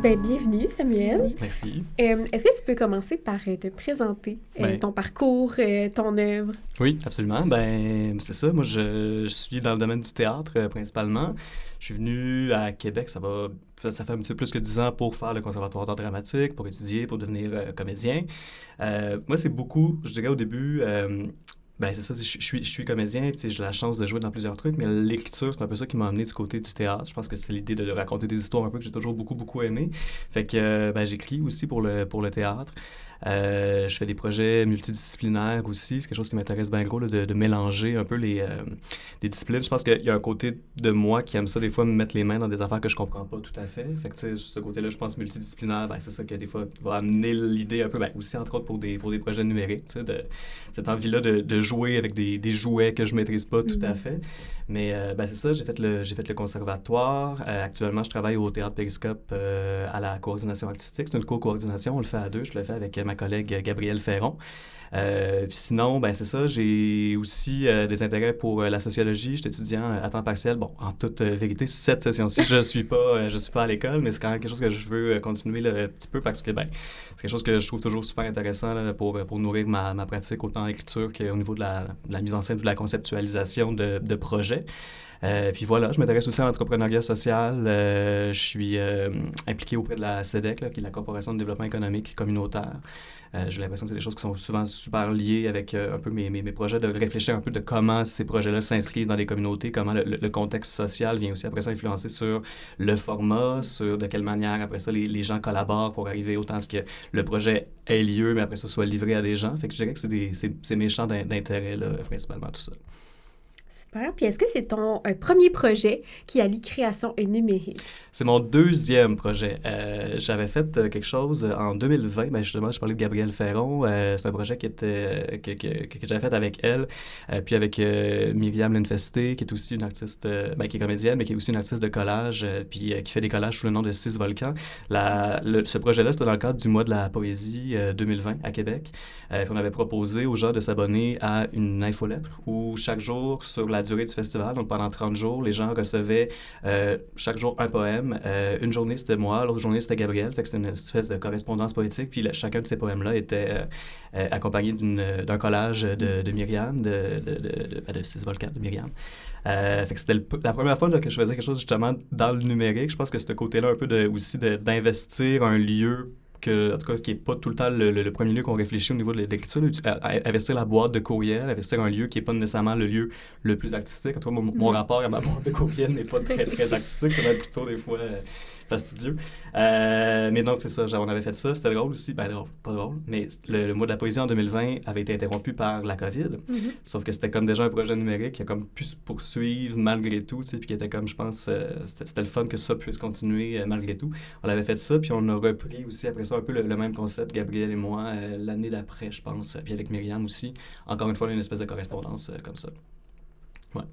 Ben, bienvenue, Samuel. Merci. Est-ce que tu peux commencer par te présenter ton parcours, ton œuvre? Oui, absolument. Ben, c'est ça. Moi, je suis dans le domaine du théâtre principalement. Je suis venu à Québec, ça fait un petit peu plus que 10 ans pour faire le conservatoire d'art dramatique, pour étudier, pour devenir comédien. Moi, c'est beaucoup, je dirais au début... Ben c'est ça, je suis comédien, puis j'ai la chance de jouer dans plusieurs trucs, mais l'écriture, c'est un peu ça qui m'a amené du côté du théâtre. Je pense que c'est l'idée de raconter des histoires un peu que j'ai toujours beaucoup aimé. Fait que j'écris aussi pour le théâtre. Je fais des projets multidisciplinaires aussi. C'est quelque chose qui m'intéresse bien gros, là, de mélanger un peu des disciplines. Je pense qu'il y a un côté de moi qui aime ça, des fois, me mettre les mains dans des affaires que je comprends pas tout à fait. Fait que, tu sais, ce côté-là, je pense multidisciplinaire, ben, c'est ça qui, des fois, va amener l'idée un peu, ben, aussi, entre autres, pour des projets numériques, tu sais, de cette envie-là de jouer avec des jouets que je maîtrise pas tout à fait. Mais, ben, c'est ça, j'ai fait le conservatoire. Actuellement, je travaille au Théâtre Périscope à la coordination artistique. C'est une co-coordination, on le fait à deux. Je le fais avec ma collègue Gabrielle Ferron. Puis sinon, ben c'est ça, j'ai aussi des intérêts pour la sociologie. Je suis étudiant à temps partiel. Bon, en toute vérité, cette session-ci, je suis pas à l'école, mais c'est quand même quelque chose que je veux continuer là, un petit peu parce que ben c'est quelque chose que je trouve toujours super intéressant là, pour nourrir ma pratique autant en écriture qu'au niveau de la mise en scène ou de la conceptualisation de projets. Puis voilà, je m'intéresse aussi à l'entrepreneuriat social. Je suis impliqué auprès de la CEDEC, là, qui est la Corporation de développement économique communautaire. J'ai l'impression que c'est des choses qui sont souvent super liées avec un peu mes projets, de réfléchir un peu de comment ces projets-là s'inscrivent dans les communautés, comment le contexte social vient aussi après ça influencer sur le format, sur de quelle manière après ça les gens collaborent pour arriver autant à ce que le projet ait lieu, mais après ça soit livré à des gens. Fait que je dirais que c'est mes champs d'intérêt, là, principalement tout ça. Super. Puis est-ce que c'est ton premier projet qui allie création et numérique? C'est mon deuxième projet. J'avais fait quelque chose en 2020. Ben justement, je parlais de Gabrielle Ferron. C'est un projet que j'avais fait avec elle, puis avec Myriam Lenfesté, qui est aussi une artiste, qui est comédienne, mais qui est aussi une artiste de collage, puis qui fait des collages sous le nom de 6 Volcans. Ce projet-là, c'était dans le cadre du mois de la poésie 2020 à Québec. Puis on avait proposé aux gens de s'abonner à une infolettre où chaque jour, sur la durée du festival, donc pendant 30 jours, les gens recevaient chaque jour un poème. Une journée, c'était moi, l'autre journée, c'était Gabrielle. Fait que c'était une espèce de correspondance poétique. Puis chacun de ces poèmes-là était accompagné d'un collage de Myriam, de 6 Volcans de Myriam. Fait que c'était la première fois là, que je faisais quelque chose justement dans le numérique. Je pense que ce côté-là un peu aussi d'investir un lieu en tout cas, qui n'est pas tout le temps le premier lieu qu'on réfléchit au niveau de l'écriture, investir la boîte de courriel, investir un lieu qui n'est pas nécessairement le lieu le plus artistique. En tout cas, mon rapport à ma boîte de courriel n'est pas très artistique, ça va être plutôt des fois fastidieux. Mais donc, c'est ça, on avait fait ça, c'était drôle aussi, ben drôle, pas drôle, mais le mois de la poésie en 2020 avait été interrompu par la COVID, sauf que c'était comme déjà un projet numérique qui a comme pu se poursuivre malgré tout, tu sais, puis qui était comme, je pense, c'était le fun que ça puisse continuer malgré tout. On avait fait ça, puis on a repris aussi après ça un peu le même concept, Gabrielle et moi, l'année d'après, je pense, puis avec Myriam aussi. Encore une fois, une espèce de correspondance comme ça. Ouais.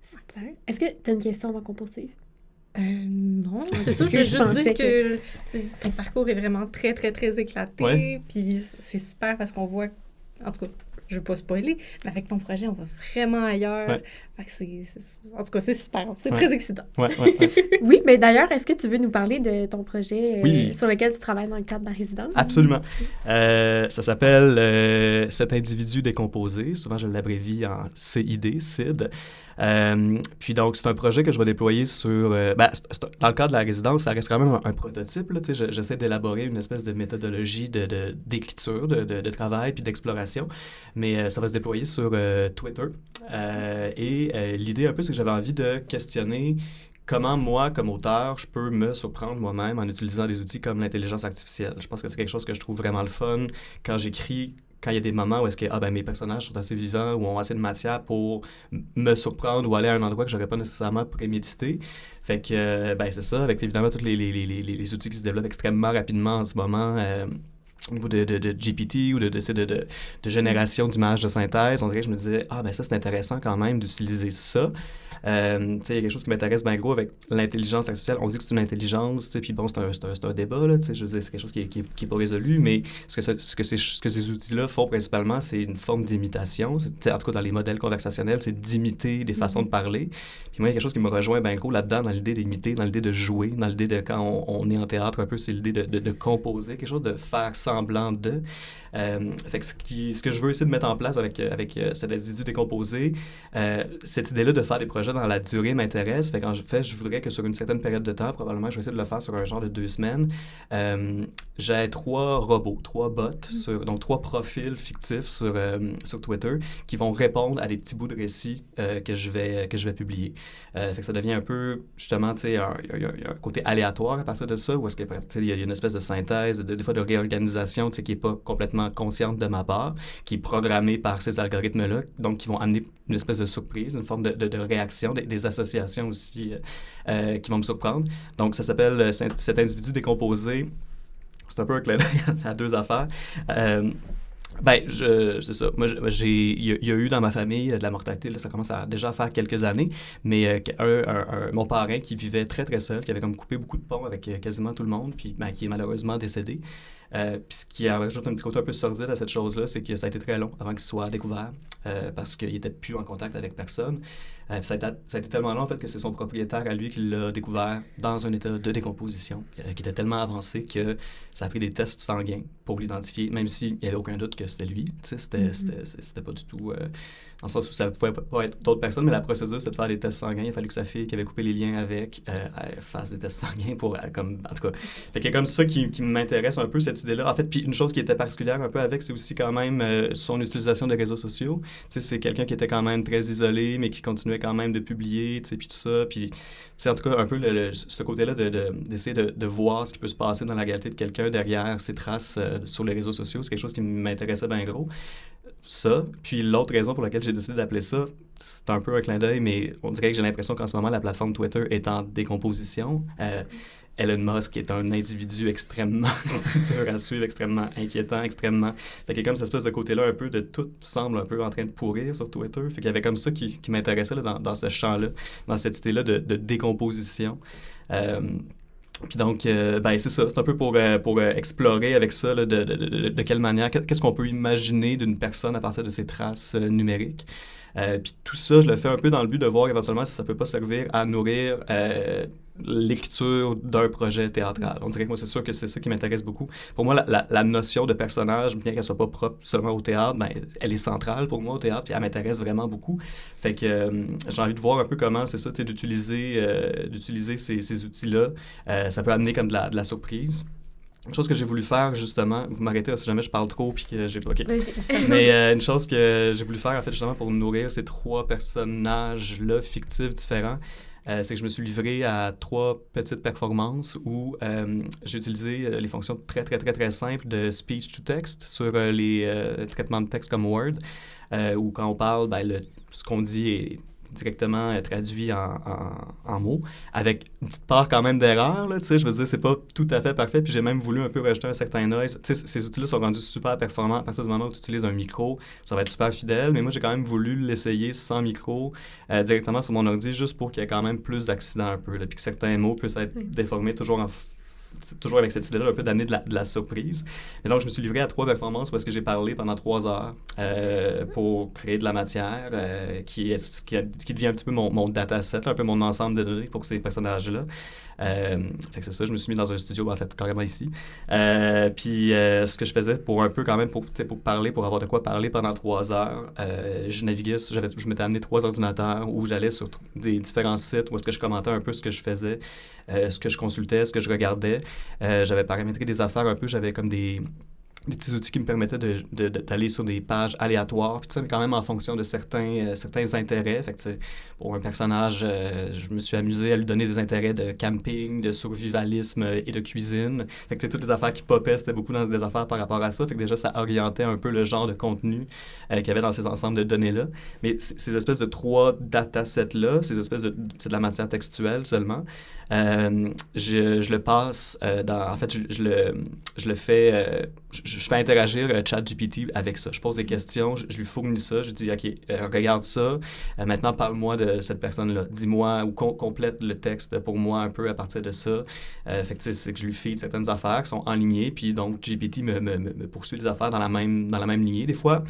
Super. Est-ce que tu as une question avant qu'on poursuive? Non, c'est sûr, je veux juste dire que ton parcours est vraiment très éclaté, puis c'est super parce qu'on voit, en tout cas, je veux pas spoiler, mais avec ton projet, on va vraiment ailleurs. Ouais. Fait que en tout cas, c'est super, c'est très excitant. Ouais. Oui, mais d'ailleurs, est-ce que tu veux nous parler de ton projet sur lequel tu travailles dans le cadre de la résidence? Absolument. Ça s'appelle Cet individu décomposé. Souvent, je l'abrévie en CID. Puis donc, c'est un projet que je vais déployer sur... dans le cadre de la résidence, ça reste quand même un prototype. Là, j'essaie d'élaborer une espèce de méthodologie d'écriture, de travail puis d'exploration. Mais ça va se déployer sur Twitter. L'idée un peu, c'est que j'avais envie de questionner comment moi, comme auteur, je peux me surprendre moi-même en utilisant des outils comme l'intelligence artificielle. Je pense que c'est quelque chose que je trouve vraiment le fun quand j'écris, quand il y a des moments où est-ce que mes personnages sont assez vivants ou ont assez de matière pour me surprendre ou aller à un endroit que j'aurais pas nécessairement prémédité. Fait que, c'est ça, avec évidemment tous les outils qui se développent extrêmement rapidement en ce moment. au niveau de GPT ou de génération d'images de synthèse, on dirait que je me disais, ben ça, c'est intéressant quand même d'utiliser ça. Il y a quelque chose qui m'intéresse bien gros avec l'intelligence artificielle. On dit que c'est une intelligence, puis bon, c'est un débat, là, je veux dire, c'est quelque chose qui est pas résolu, mais ce que ces outils-là font principalement, c'est une forme d'imitation. En tout cas, dans les modèles conversationnels, c'est d'imiter des façons de parler. Puis moi, il y a quelque chose qui me rejoint bien gros là-dedans, dans l'idée d'imiter, dans l'idée de jouer, dans l'idée de quand on est en théâtre un peu, c'est l'idée de composer, quelque chose de faire semblant de. Fait que ce que je veux essayer de mettre en place avec cet individu décomposé, cette idée-là de faire des projets dans la durée m'intéresse. Fait que je voudrais que sur une certaine période de temps, probablement, je vais essayer de le faire sur un genre de 2 semaines, j'ai 3 robots, 3 bots, donc 3 profils fictifs sur Twitter qui vont répondre à des petits bouts de récits que je vais publier. Fait que ça devient un peu, justement, tu sais, il y a un côté aléatoire à partir de ça, où est-ce que, il y a une espèce de synthèse, des fois de réorganisation, tu sais, qui n'est pas complètement consciente de ma part, qui est programmée par ces algorithmes-là, donc qui vont amener une espèce de surprise, une forme de réaction, des associations aussi qui vont me surprendre. Donc, ça s'appelle cet individu décomposé. C'est un peu un clin d'œil à 2 affaires. C'est ça. Moi, il y a eu dans ma famille de la mortalité, là, ça commence déjà à faire quelques années, mais mon parrain qui vivait très, très seul, qui avait comme coupé beaucoup de ponts avec quasiment tout le monde, puis qui est malheureusement décédé. Puis ce qui rajoute un petit côté un peu sordide à cette chose-là, c'est que ça a été très long avant qu'il soit découvert, parce qu'il n'était plus en contact avec personne. Puis ça a été tellement long, en fait, que c'est son propriétaire à lui qui l'a découvert dans un état de décomposition, qui était tellement avancé que ça a pris des tests sanguins pour l'identifier, même s'il n'y avait aucun doute que c'était lui. Tu sais, c'était pas du tout... dans le sens où ça pouvait pas être d'autres personnes, mais la procédure, c'était de faire des tests sanguins. Il a fallu que sa fille, qui avait coupé les liens avec, fasse des tests sanguins pour... en tout cas, fait qu'il y a comme ça qui m'intéresse un peu, cette idée-là. En fait, puis une chose qui était particulière un peu avec, c'est aussi quand même son utilisation des réseaux sociaux. Tu sais, c'est quelqu'un qui était quand même très isolé, mais qui continuait quand même de publier, tu sais, puis tout ça. Puis, tu sais, en tout cas, un peu ce côté-là d'essayer de voir ce qui peut se passer dans la réalité de quelqu'un derrière ses traces sur les réseaux sociaux, c'est quelque chose qui m'intéressait bien gros. Ça. Puis l'autre raison pour laquelle j'ai décidé d'appeler ça, c'est un peu un clin d'œil, mais on dirait que j'ai l'impression qu'en ce moment, la plateforme Twitter est en décomposition. Elon Musk est un individu extrêmement dur à suivre, extrêmement inquiétant, extrêmement... Fait qu'il y a comme cette espèce de côté-là un peu de tout semble un peu en train de pourrir sur Twitter. Fait qu'il y avait comme ça qui m'intéressait là, dans ce champ-là, dans cette idée-là de décomposition. Puis donc, c'est ça. C'est un peu pour explorer avec ça là, de quelle manière, qu'est-ce qu'on peut imaginer d'une personne à partir de ses traces numériques. Puis tout ça, je le fais un peu dans le but de voir éventuellement si ça peut pas servir à nourrir l'écriture d'un projet théâtral. On dirait que moi, c'est sûr que c'est ça qui m'intéresse beaucoup. Pour moi, la notion de personnage, bien qu'elle soit pas propre seulement au théâtre, elle est centrale pour moi au théâtre, puis elle m'intéresse vraiment beaucoup. Fait que j'ai envie de voir un peu comment c'est ça, d'utiliser ces outils-là. Ça peut amener comme de la surprise. Une chose que j'ai voulu faire, justement, vous m'arrêtez si jamais je parle trop puis que j'ai... OK. Mais une chose que j'ai voulu faire, en fait, justement, pour nourrir ces 3 personnages-là fictifs différents, c'est que je me suis livré à 3 petites performances où j'ai utilisé les fonctions très, très, très, très simples de speech-to-text sur les traitements de texte comme Word, où quand on parle, ce qu'on dit est directement traduit en mots, avec une petite part quand même d'erreur, là, tu sais, je veux dire, c'est pas tout à fait parfait, puis j'ai même voulu un peu rajouter un certain noise. Tu sais, ces outils-là sont rendus super performants à partir du moment où tu utilises un micro, ça va être super fidèle, mais moi, j'ai quand même voulu l'essayer sans micro, directement sur mon ordi, juste pour qu'il y ait quand même plus d'accidents un peu, là, puis que certains mots puissent être déformés toujours avec cette idée-là un peu d'amener de la surprise. Et donc, je me suis livré à 3 performances parce que j'ai parlé pendant 3 heures pour créer de la matière qui devient un petit peu mon dataset, un peu mon ensemble de données pour ces personnages-là. Fait que c'est ça, je me suis mis dans un studio, en fait, carrément ici. Puis, ce que je faisais pour un peu quand même, pour parler, pour avoir de quoi parler pendant 3 heures, je naviguais, je m'étais amené 3 ordinateurs où j'allais sur des différents sites où est-ce que je commentais un peu ce que je faisais, ce que je consultais, ce que je regardais. J'avais paramétré des affaires un peu, j'avais comme des petits outils qui me permettaient d'aller sur des pages aléatoires, puis tu sais, quand même en fonction de certains intérêts. Fait que, pour un personnage, je me suis amusé à lui donner des intérêts de camping, de survivalisme et de cuisine. Fait que toutes les affaires qui popaient, c'était beaucoup dans des affaires par rapport à ça. Fait que déjà, ça orientait un peu le genre de contenu qu'il y avait dans ces ensembles de données-là. Mais ces espèces de 3 datasets-là, ces espèces c'est de la matière textuelle seulement, je le passe en fait, je le fais... je fais interagir ChatGPT avec ça. Je pose des questions, je lui fournis ça, je dis, OK, regarde ça, maintenant parle-moi de cette personne-là. Dis-moi ou complète le texte pour moi un peu à partir de ça. Fait que c'est que je lui feed certaines affaires qui sont enlignées, puis donc GPT me poursuit des affaires dans la même lignée. Des fois,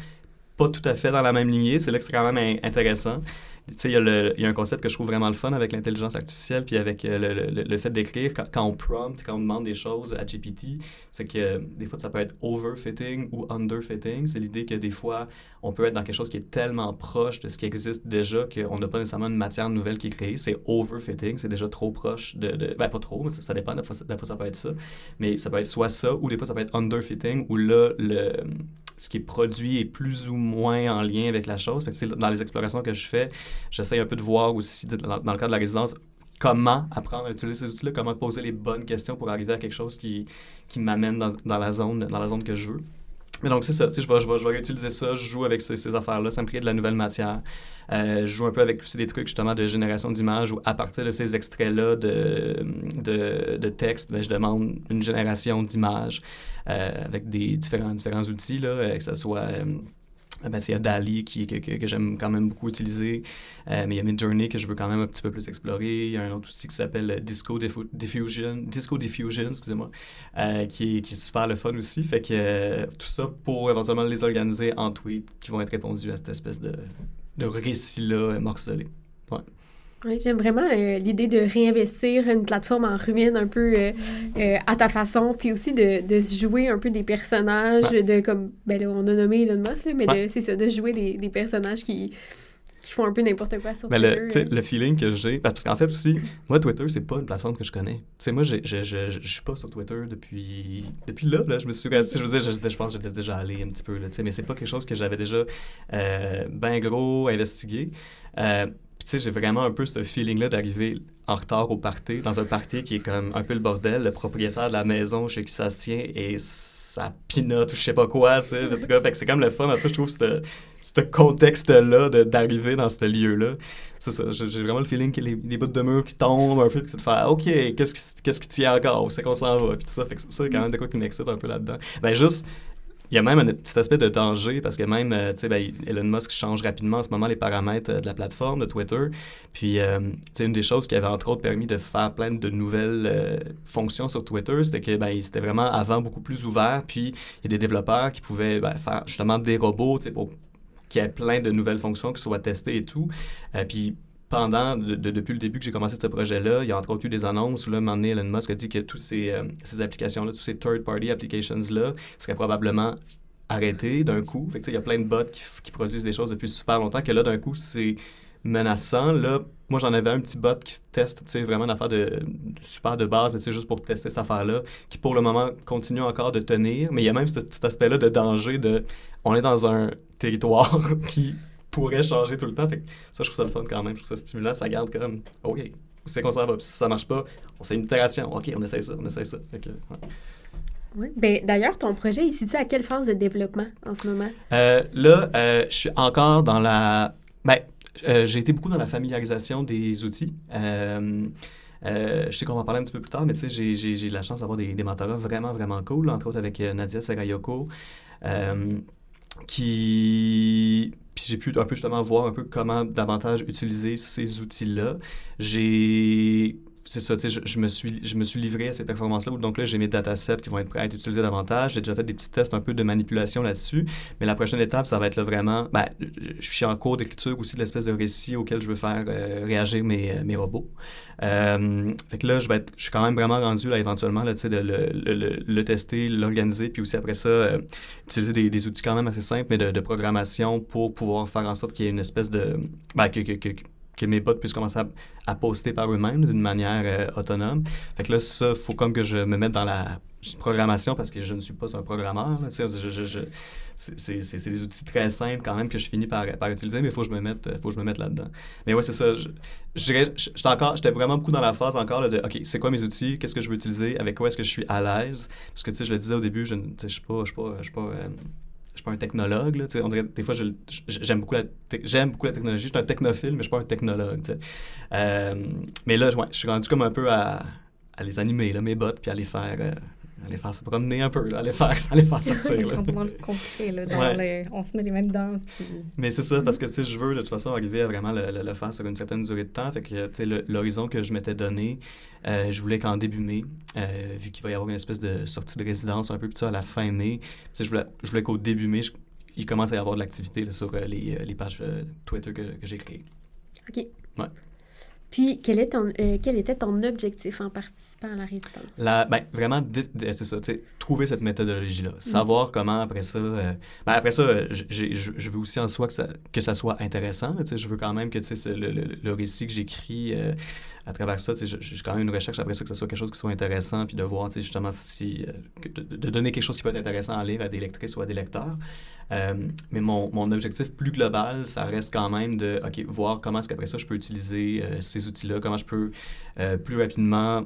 pas tout à fait dans la même lignée, c'est là que c'est quand même intéressant. Tu sais, il y a un concept que je trouve vraiment le fun avec l'intelligence artificielle puis avec le fait d'écrire. Quand on prompt, quand on demande des choses à GPT, c'est que des fois, ça peut être overfitting ou underfitting. C'est l'idée que des fois, on peut être dans quelque chose qui est tellement proche de ce qui existe déjà qu'on n'a pas nécessairement une matière nouvelle qui est créée. C'est overfitting, c'est déjà trop proche de ben, pas trop, mais ça dépend. Des fois, ça peut être ça. Mais ça peut être soit ça, ou des fois, ça peut être underfitting, où là, ce qui est produit est plus ou moins en lien avec la chose. Fait que, dans les explorations que je fais, j'essaie un peu de voir aussi, dans le cadre de la résidence, comment apprendre à utiliser ces outils-là, comment poser les bonnes questions pour arriver à quelque chose qui m'amène dans la zone que je veux. Mais donc, c'est ça. Je vais réutiliser ça, je joue avec ces affaires-là, ça me crée de la nouvelle matière. Je joue un peu avec aussi des trucs, justement, de génération d'images où, à partir de ces extraits-là de texte, ben, je demande une génération d'images avec des différents outils, là, que ce soit... il y a DALL-E que j'aime quand même beaucoup utiliser, mais il y a Midjourney que je veux quand même un petit peu plus explorer. Il y a un autre outil qui s'appelle Disco Diffusion, excusez-moi, qui est super le fun aussi. Fait que tout ça pour éventuellement les organiser en tweets qui vont être répondus à cette espèce de récit-là morcelé. Ouais. Oui, j'aime vraiment l'idée de réinvestir une plateforme en ruine un peu à ta façon, puis aussi de se jouer un peu des personnages, de comme, ben là, on a nommé Elon Musk, là, mais c'est ça, de jouer des personnages qui font un peu n'importe quoi sur Twitter. Le feeling que j'ai, parce qu'en fait aussi, moi, Twitter, c'est pas une plateforme que je connais. Tu sais, moi, je suis pas sur Twitter depuis là, je me suis resté, je veux dire, je pense que j'étais déjà allé un petit peu, là, tu sais, mais c'est pas quelque chose que j'avais déjà ben gros investigué. Puis tu sais, j'ai vraiment un peu ce feeling-là d'arriver en retard au party, dans un party qui est comme un peu le bordel, le propriétaire de la maison chez qui ça se tient et ça pinote ou je sais pas quoi, tu sais. En tout cas, fait que c'est comme le fun, un peu, je trouve, ce contexte-là d'arriver dans ce lieu-là. C'est ça, j'ai vraiment le feeling qu'il y a des bouts de mur qui tombent un peu, puis c'est de faire « OK, qu'est-ce qui tient encore? Où c'est qu'on s'en va? » Puis tout ça, fait que ça, c'est quand même de quoi qui m'excite un peu là-dedans. Ben juste... Il y a même un petit aspect de danger parce que même, tu sais, ben, Elon Musk change rapidement en ce moment les paramètres de la plateforme de Twitter. Puis, tu sais, une des choses qui avait entre autres permis de faire plein de nouvelles fonctions sur Twitter, c'était que, ben, c'était vraiment avant beaucoup plus ouvert. Puis, il y a des développeurs qui pouvaient faire justement des robots, tu sais, pour qu'il y ait plein de nouvelles fonctions qui soient testées et tout. Puis, depuis le début que j'ai commencé ce projet-là, il y a entre autres eu des annonces où là, un moment donné, Elon Musk a dit que toutes ces applications-là, tous ces third-party applications-là seraient probablement arrêtés d'un coup. Fait que, il y a plein de bots qui produisent des choses depuis super longtemps que là, d'un coup, c'est menaçant. Là, moi, j'en avais un petit bot qui teste, vraiment une affaire de super de base, mais juste pour tester cette affaire-là, qui pour le moment continue encore de tenir. Mais il y a même cet aspect-là de danger on est dans un territoire qui pourrait changer tout le temps. Fait que ça, je trouve ça le fun quand même. Je trouve ça stimulant. Ça garde comme, OK, où c'est qu'on s'en va? Puis si ça marche pas, on fait une itération. OK, on essaye ça. Fait que, ouais. Oui. Ben, d'ailleurs, ton projet, il se situe à quelle phase de développement en ce moment? Là, je suis encore dans la... j'ai été beaucoup dans la familiarisation des outils. Je sais qu'on va en parler un petit peu plus tard, mais tu sais, j'ai la chance d'avoir des mentorats vraiment, vraiment cool, entre autres avec Nadia Serayoko, Puis j'ai pu un peu justement voir un peu comment davantage utiliser ces outils-là. C'est ça, tu sais, je me suis livré à ces performances-là. Donc là, j'ai mes datasets qui vont être prêts à être utilisés davantage. J'ai déjà fait des petits tests un peu de manipulation là-dessus. Mais la prochaine étape, ça va être là vraiment... je suis en cours d'écriture aussi de l'espèce de récit auquel je veux faire réagir mes robots. Fait que là, je suis quand même vraiment rendu là éventuellement là, tu sais, de le tester, l'organiser, puis aussi après ça, utiliser des outils quand même assez simples, mais de programmation pour pouvoir faire en sorte qu'il y ait une espèce de... que mes bots puissent commencer à poster par eux-mêmes d'une manière autonome. Fait que là, ça, il faut comme que je me mette dans la programmation parce que je ne suis pas un programmeur. Là, c'est des outils très simples quand même que je finis par utiliser, mais il faut que je me mette là-dedans. Mais ouais, c'est ça. J'étais vraiment beaucoup dans la phase encore là, de OK, c'est quoi mes outils? Qu'est-ce que je veux utiliser? Avec quoi est-ce que je suis à l'aise? Parce que, tu sais, je le disais au début, je suis pas un technologue, là, on dirait, des fois, j'aime beaucoup la technologie. Je suis un technophile, mais je suis pas un technologue, mais là, je suis rendu comme un peu à les animer, là, mes bots, puis à les faire aller faire se promener un peu, là, aller faire sortir. Là. Dans le concret, là, on se met les mains dedans. Puis... Mais c'est ça, parce que je veux de toute façon arriver à vraiment le faire sur une certaine durée de temps. Fait que l'horizon que je m'étais donné, je voulais qu'en début mai, vu qu'il va y avoir une espèce de sortie de résidence un peu plus tard à la fin mai, je voulais qu'au début mai, il commence à y avoir de l'activité là, sur les pages Twitter que j'ai créées. OK. Ouais. Puis, quel était ton objectif en participant à la résidence? Vraiment, c'est ça, trouver cette méthodologie-là. Savoir comment, après ça... je veux aussi en soi que ça soit intéressant. Là, je veux quand même que le récit que j'écris à travers ça, j'ai quand même une recherche après ça, que ce soit quelque chose qui soit intéressant, puis de voir justement si... de donner quelque chose qui peut être intéressant à lire à des lectrices ou à des lecteurs. Mais mon objectif plus global, ça reste quand même de voir comment est-ce qu'après ça, je peux utiliser ces outils-là, comment je peux plus rapidement,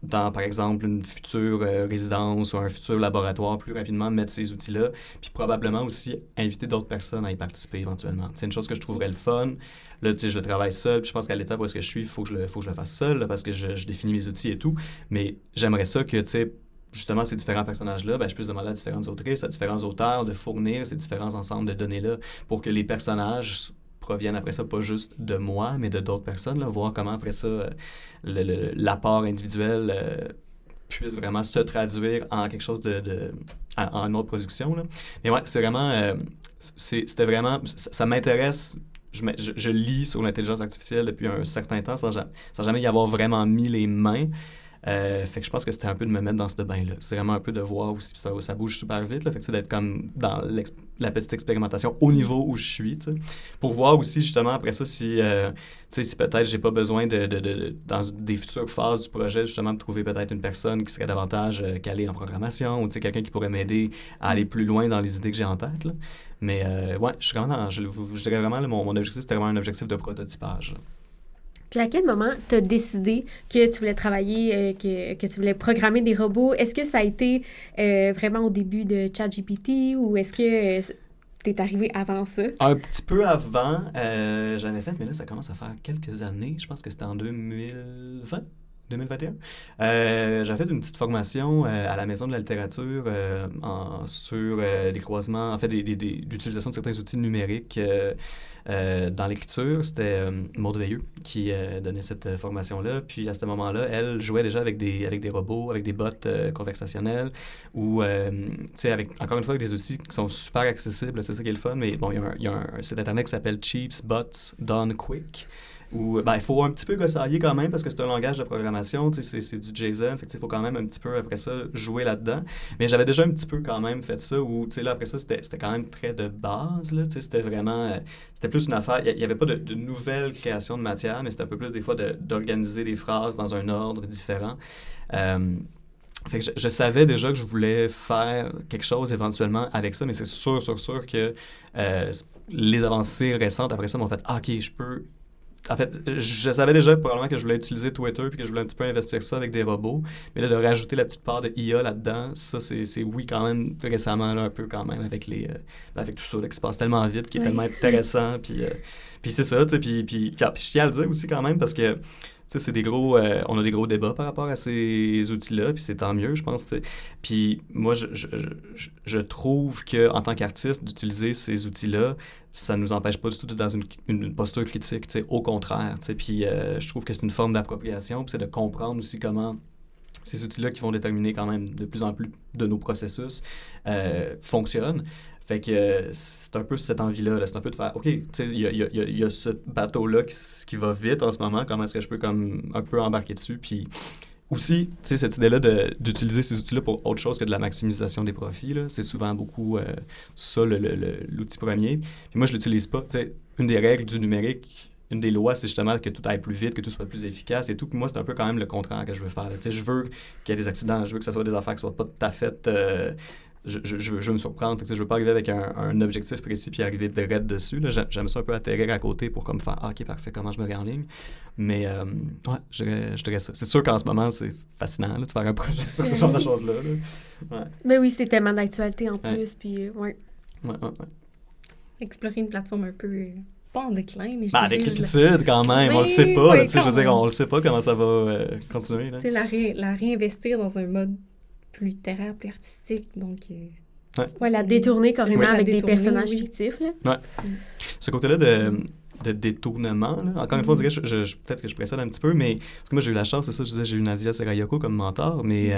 dans, par exemple, une future résidence ou un futur laboratoire, plus rapidement mettre ces outils-là, puis probablement aussi inviter d'autres personnes à y participer éventuellement. C'est une chose que je trouverais le fun. Là, je le travaille seul, puis je pense qu'à l'étape où est-ce que je suis, il faut que je le fasse seul, là, parce que je définis mes outils et tout. Mais j'aimerais ça que, justement, ces différents personnages-là, je peux demander à différentes autrices, à différents auteurs de fournir ces différents ensembles de données-là pour que les personnages proviennent après ça pas juste de moi, mais de d'autres personnes, là, voir comment après ça l'apport individuel puisse vraiment se traduire en quelque chose en une autre production. Là. Mais ouais, c'est vraiment... c'était vraiment... Ça m'intéresse... Je lis sur l'intelligence artificielle depuis un certain temps sans jamais y avoir vraiment mis les mains. Fait que je pense que c'était un peu de me mettre dans ce bain-là. C'est vraiment un peu de voir aussi, ça bouge super vite, là, fait que c'est d'être comme dans la petite expérimentation au niveau où je suis, t'sais, pour voir aussi justement après ça si peut-être j'ai pas besoin dans des futures phases du projet, justement de trouver peut-être une personne qui serait davantage calée en programmation ou quelqu'un qui pourrait m'aider à aller plus loin dans les idées que j'ai en tête. Là. Mais ouais, je suis vraiment je dirais vraiment, mon objectif, c'était vraiment un objectif de prototypage. Là. Puis à quel moment tu as décidé que tu voulais travailler, que tu voulais programmer des robots? Est-ce que ça a été vraiment au début de ChatGPT ou est-ce que t'es arrivé avant ça? Un petit peu avant, j'avais fait, mais là, ça commence à faire quelques années. Je pense que c'était en 2020. 2021. J'avais fait une petite formation à la Maison de la littérature sur les croisements, en fait, l'utilisation de certains outils numériques dans l'écriture. C'était Maude Veilleux qui donnait cette formation-là. Puis à ce moment-là, elle jouait déjà avec des robots, avec des bots conversationnels ou, tu sais, encore une fois, avec des outils qui sont super accessibles. C'est ça qui est le fun. Mais bon, il y a un site internet qui s'appelle Cheeps Bots Done Quick. Où il faut un petit peu gossailler quand même parce que c'est un langage de programmation, c'est du JSON, fait que il faut quand même un petit peu après ça jouer là-dedans. Mais j'avais déjà un petit peu quand même fait ça où là après ça c'était quand même très de base là, c'était vraiment c'était plus une affaire, il y avait pas de nouvelle création de matière, mais c'était un peu plus des fois d'organiser les phrases dans un ordre différent. Fait que je savais déjà que je voulais faire quelque chose éventuellement avec ça, mais c'est sûr que les avancées récentes après ça m'ont fait OK, je peux. En fait, je savais déjà probablement que je voulais utiliser Twitter puis que je voulais un petit peu investir ça avec des robots. Mais là, de rajouter la petite part de IA là-dedans, ça, c'est oui, quand même, récemment, là, un peu quand même, avec avec tout ça là, qui se passe tellement vite, qui est tellement intéressant. Puis c'est ça, tu sais. Puis je tiens à le dire aussi quand même parce que, tu sais, c'est des gros... on a des gros débats par rapport à ces outils-là, puis c'est tant mieux, je pense, tu sais. Puis moi, je trouve qu'en tant qu'artiste, d'utiliser ces outils-là, ça ne nous empêche pas du tout d'être dans une posture critique, tu sais, au contraire, tu sais. Puis je trouve que c'est une forme d'appropriation, puis c'est de comprendre aussi comment ces outils-là qui vont déterminer quand même de plus en plus de nos processus fonctionnent. Fait que c'est un peu cette envie-là, c'est un peu de faire, OK, tu sais, il y a ce bateau-là qui va vite en ce moment, comment est-ce que je peux comme un peu embarquer dessus, puis aussi, tu sais, cette idée-là d'utiliser ces outils-là pour autre chose que de la maximisation des profits, là, c'est souvent beaucoup ça, l'outil premier. Puis moi, je l'utilise pas, tu sais, une des règles du numérique, une des lois, c'est justement que tout aille plus vite, que tout soit plus efficace et tout. Puis moi, c'est un peu quand même le contraire que je veux faire. Tu sais, je veux qu'il y ait des accidents, je veux que ça soit des affaires qui soient pas tout à fait... Je veux me surprendre. Fait que, je veux pas arriver avec un objectif précis puis arriver direct dessus. Là. J'aime ça un peu atterrir à côté pour comme faire OK, parfait, comment je me réenligne. Mais ouais, je dirais ça. C'est sûr qu'en ce moment, c'est fascinant là, de faire un projet sur ce genre de choses-là. Là. Ouais. Ben oui, c'est tellement d'actualité en plus. Puis, ouais. Explorer une plateforme un peu... pas en déclin, mais je déclipitude quand même, on le sait pas. Je veux dire, on le sait pas comment ça va continuer. Tu sais, la réinvestir dans un mode plus littéraire, plus artistique, donc... Ouais, la détourner carrément avec des personnages fictifs, là. Ouais. Ce côté-là de détournement, là. Encore une fois, on dirait, peut-être que je précède un petit peu, mais parce que moi, j'ai eu la chance, c'est ça, je disais, j'ai eu Nadia Serayoko comme mentor, mais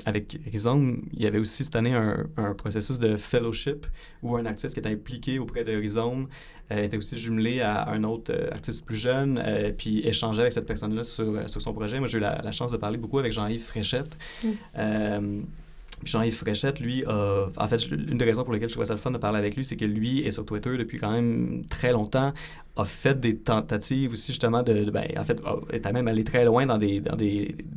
avec Rhizome, il y avait aussi cette année un processus de fellowship où un artiste qui était impliqué auprès de Rhizome était aussi jumelé à un autre artiste plus jeune, puis échangeait avec cette personne-là sur son projet. Moi, j'ai eu la chance de parler beaucoup avec Jean-Yves Fréchette. Puis Jean-Yves Fréchette, lui, en fait, une des raisons pour lesquelles je trouvais ça le fun de parler avec lui, c'est que lui est sur Twitter depuis quand même très longtemps, a fait des tentatives aussi justement en fait, est même allé très loin dans de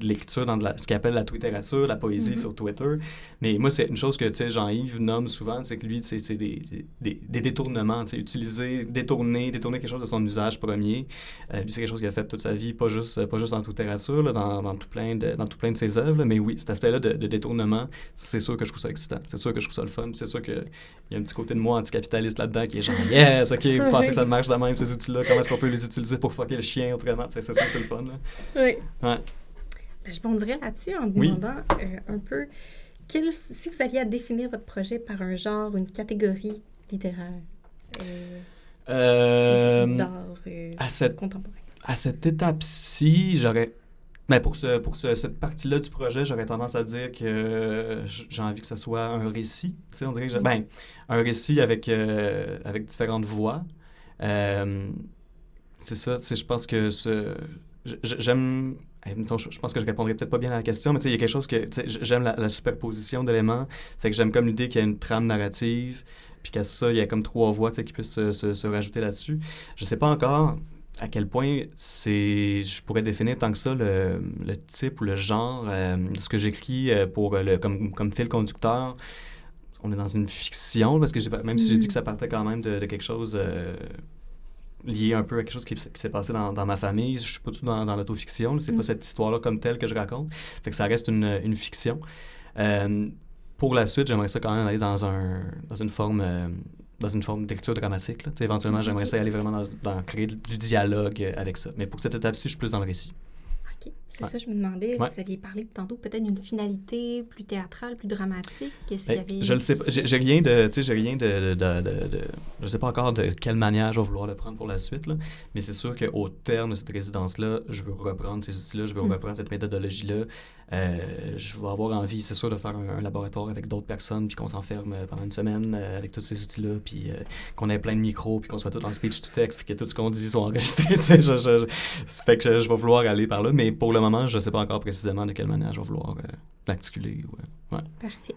l'écriture, dans ce qu'il appelle la twitterature, la poésie sur Twitter. Mais moi, c'est une chose que, tu sais, Jean-Yves nomme souvent, c'est que lui, c'est des détournements, tu sais, détourner quelque chose de son usage premier. Lui, c'est quelque chose qu'il a fait toute sa vie, pas juste dans la twitterature, là, dans tout plein de ses œuvres, là, mais oui, cet aspect-là de détournement, c'est sûr que je trouve ça excitant, c'est sûr que je trouve ça le fun, c'est sûr qu'il y a un petit côté de moi anticapitaliste là-dedans qui est genre « Yes, OK, vous pensez que ça marche de même, ces outils-là, comment est-ce qu'on peut les utiliser pour fucker le chien autrement? » C'est sûr que c'est le fun. Là. Oui. Ouais. Je bondirais là-dessus en vous demandant un peu, si vous aviez à définir votre projet par un genre, une catégorie littéraire, d'art contemporain. À cette étape-ci, j'aurais... Mais pour cette partie-là du projet, j'aurais tendance à dire que j'ai envie que ce soit un récit. Tu sais, on dirait que un récit avec différentes voix. C'est ça, tu sais, je pense que j'aime... Je pense que je répondrai peut-être pas bien à la question, mais tu sais, il y a quelque chose que... Tu sais, j'aime la superposition d'éléments. Fait que j'aime comme l'idée qu'il y a une trame narrative, puis qu'à ça, il y a comme 3 voix, tu sais, qui puissent se rajouter là-dessus. Je sais pas encore à quel point je pourrais définir tant que ça le type ou le genre de ce que j'écris comme fil conducteur. On est dans une fiction, parce que même si j'ai dit que ça partait quand même de quelque chose lié un peu à quelque chose qui s'est passé dans ma famille, je suis pas du tout dans l'autofiction, c'est pas cette histoire-là comme telle que je raconte, fait que ça reste une fiction. Pour la suite, j'aimerais ça quand même aller dans une forme d'écriture dramatique. Là. Éventuellement, j'aimerais ça aller vraiment dans créer du dialogue avec ça. Mais pour cette étape-ci, je suis plus dans le récit. OK. C'est ça, je me demandais. Vous aviez parlé tantôt peut-être d'une finalité plus théâtrale, plus dramatique. Qu'est-ce qu'il y avait... Je le sais pas. J'ai rien de... Je sais pas encore de quelle manière je vais vouloir le prendre pour la suite, là. Mais c'est sûr qu'au terme de cette résidence-là, je veux reprendre ces outils-là, je veux reprendre cette méthodologie-là. Je vais avoir envie, c'est sûr, de faire un laboratoire avec d'autres personnes, puis qu'on s'enferme pendant une semaine avec tous ces outils-là, puis qu'on ait plein de micros, puis qu'on soit tous en speech-to-text, puis que tout ce qu'on dit soit enregistré. Fait que je vais vouloir aller par là, mais pour le moment, je ne sais pas encore précisément de quelle manière je vais vouloir l'articuler. Ouais. Parfait.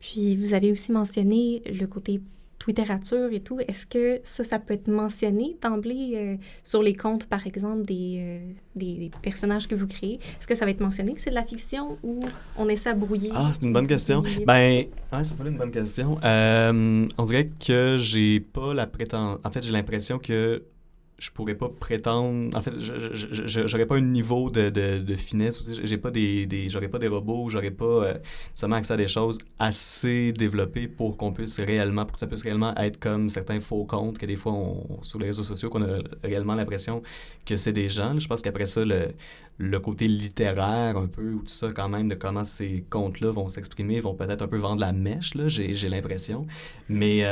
Puis, vous avez aussi mentionné le côté twitterature et tout. Est-ce que ça peut être mentionné d'emblée sur les comptes, par exemple, des personnages que vous créez? Est-ce que ça va être mentionné que c'est de la fiction ou on essaie à brouiller? Ah, c'est une bonne question. C'est pas une bonne question. On dirait que j'ai pas la prétention... En fait, j'ai l'impression que je pourrais pas prétendre... En fait, j'aurais pas un niveau de finesse aussi. J'aurais pas des robots, j'aurais pas nécessairement accès à des choses assez développées pour que ça puisse réellement être comme certains faux comptes que des fois, sur les réseaux sociaux, qu'on a réellement l'impression que c'est des gens. Là. Je pense qu'après ça, le côté littéraire un peu, ou tout ça, quand même, de comment ces comptes-là vont s'exprimer, vont peut-être un peu vendre la mèche, là, j'ai l'impression. Mais...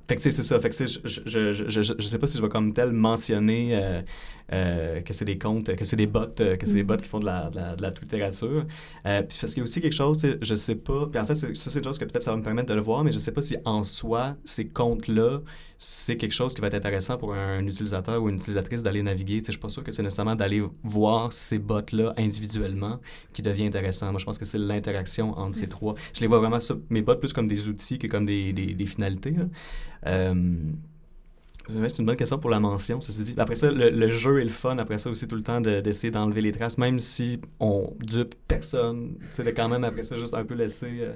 Fait que c'est ça. Fait que je sais pas si je vais comme tel mentionner que c'est des comptes, que c'est des bots, qui font de la twitterature. Puis parce qu'il y a aussi quelque chose, je sais pas. Puis en fait, c'est une chose que peut-être ça va me permettre de le voir, mais je sais pas si en soi, ces comptes-là, c'est quelque chose qui va être intéressant pour un utilisateur ou une utilisatrice d'aller naviguer. Je suis pas sûr que c'est nécessairement d'aller voir ces bots-là individuellement qui devient intéressant. Moi, je pense que c'est l'interaction entre ces trois. Je les vois vraiment, mes bots, plus comme des outils que comme des finalités. Là. C'est une bonne question pour la mention, ceci dit. Après ça, le jeu est le fun. Après ça aussi, tout le temps, d'essayer d'enlever les traces, même si on dupe personne. Tu sais, de quand même, après ça, juste un peu laisser...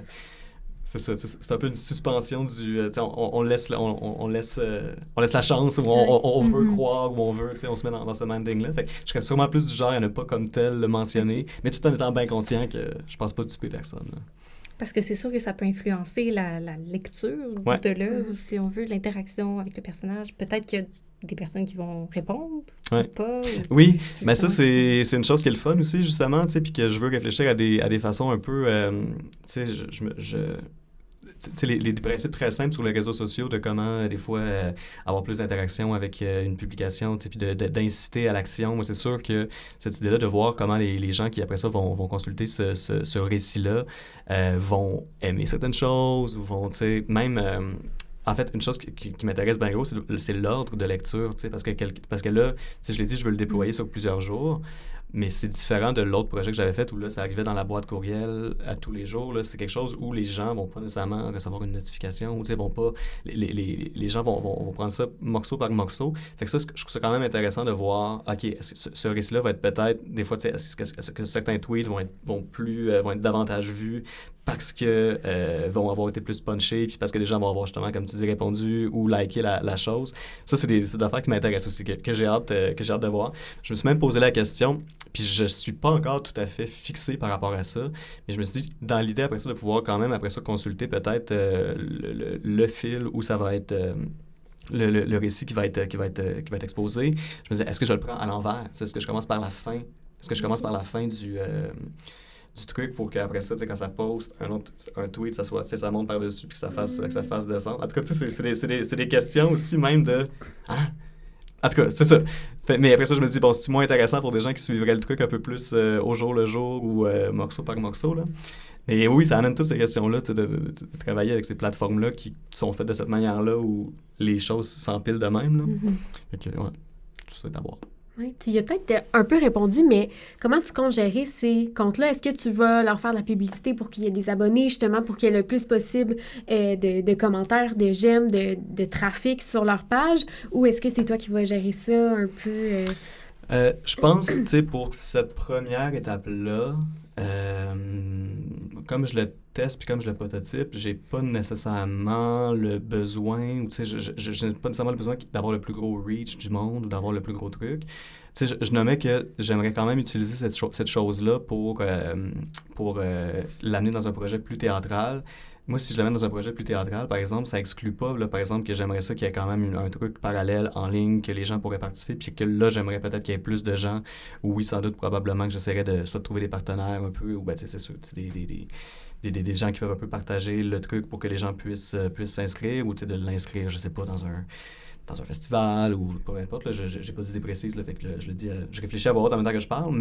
c'est ça, c'est un peu une suspension du... on laisse la chance, ou on veut croire, ou on veut... On se met dans ce minding-là. Fait que je serais sûrement plus du genre à ne pas comme tel le mentionner, mais tout en étant bien conscient que je pense pas duper personne. Là. Parce que c'est sûr que ça peut influencer la lecture de l'œuvre, si on veut, l'interaction avec le personnage. Peut-être qu'il y a des personnes qui vont répondre ou pas. Oui, mais ça, c'est une chose qui est le fun aussi, justement, tu sais, puis que je veux réfléchir à des façons un peu... tu sais, les principes très simples sur les réseaux sociaux de comment, des fois, avoir plus d'interaction avec une publication, puis d'inciter à l'action. Moi, c'est sûr que cette idée-là de voir comment les gens qui, après ça, vont consulter ce récit-là vont aimer certaines choses ou vont, tu sais, même... en fait, une chose qui m'intéresse bien gros, c'est l'ordre de lecture, tu sais, parce que là, si je l'ai dit, je veux le déployer sur plusieurs jours. Mais c'est différent de l'autre projet que j'avais fait où là, ça arrivait dans la boîte courriel à tous les jours. Là, c'est quelque chose où les gens vont pas nécessairement recevoir une notification ou vont pas. Les gens vont prendre ça morceau par morceau. Fait que ça, je trouve ça quand même intéressant de voir, OK, est-ce que ce récit-là va être peut-être, des fois, est-ce que certains tweets vont être davantage vus parce que vont avoir été plus punchés, puis parce que les gens vont avoir justement, comme tu dis, répondu ou liké la chose. Ça, c'est des affaires qui m'intéressent aussi, que j'ai hâte de voir. Je me suis même posé la question, puis je suis pas encore tout à fait fixé par rapport à ça, mais je me suis dit, dans l'idée après ça, de pouvoir quand même, après ça, consulter peut-être le fil où ça va être... le récit qui va être exposé. Je me disais, est-ce que je le prends à l'envers? Est-ce que je commence par la fin? Est-ce que je commence par la fin du truc pour qu'après ça, quand ça poste un tweet, ça monte par-dessus puis que ça fasse descendre. En tout cas, c'est des questions aussi même de... Hein? En tout cas, c'est ça. Mais après ça, je me dis, bon, c'est moins intéressant pour des gens qui suivraient le truc un peu plus au jour le jour ou morceau par morceau, là. Et oui, ça amène toutes ces questions-là, de travailler avec ces plateformes-là qui sont faites de cette manière-là où les choses s'empilent de même, là. Fait que, ouais, tout ça est à voir. Oui, tu y as peut-être un peu répondu, mais comment tu comptes gérer ces comptes-là? Est-ce que tu vas leur faire de la publicité pour qu'il y ait des abonnés, justement, pour qu'il y ait le plus possible de commentaires, de j'aime, de trafic sur leur page? Ou est-ce que c'est toi qui vas gérer ça un peu? Je pense, tu sais, pour cette première étape-là, comme je le teste puis comme je le prototype, j'ai pas nécessairement le besoin, ou tu sais, je n'ai pas nécessairement le besoin d'avoir le plus gros reach du monde ou d'avoir le plus gros truc. Tu sais, je nommais que j'aimerais quand même utiliser cette chose-là pour l'amener dans un projet plus théâtral. Moi, si je l'amène dans un projet plus théâtral, par exemple, ça exclut pas, là, par exemple, que j'aimerais ça qu'il y ait quand même un truc parallèle en ligne, que les gens pourraient participer, puis que là, j'aimerais peut-être qu'il y ait plus de gens. Oui, sans doute, probablement que j'essaierais de soit de trouver des partenaires un peu, ou ben, tu sais, c'est sûr, des gens qui peuvent un peu partager le truc pour que les gens puissent s'inscrire, ou tu sais, de l'inscrire, je sais pas, dans un festival, ou peu importe, là, j'ai pas d'idée précise, là, fait que là, je le dis, je réfléchis à voix haute en même temps que je parle,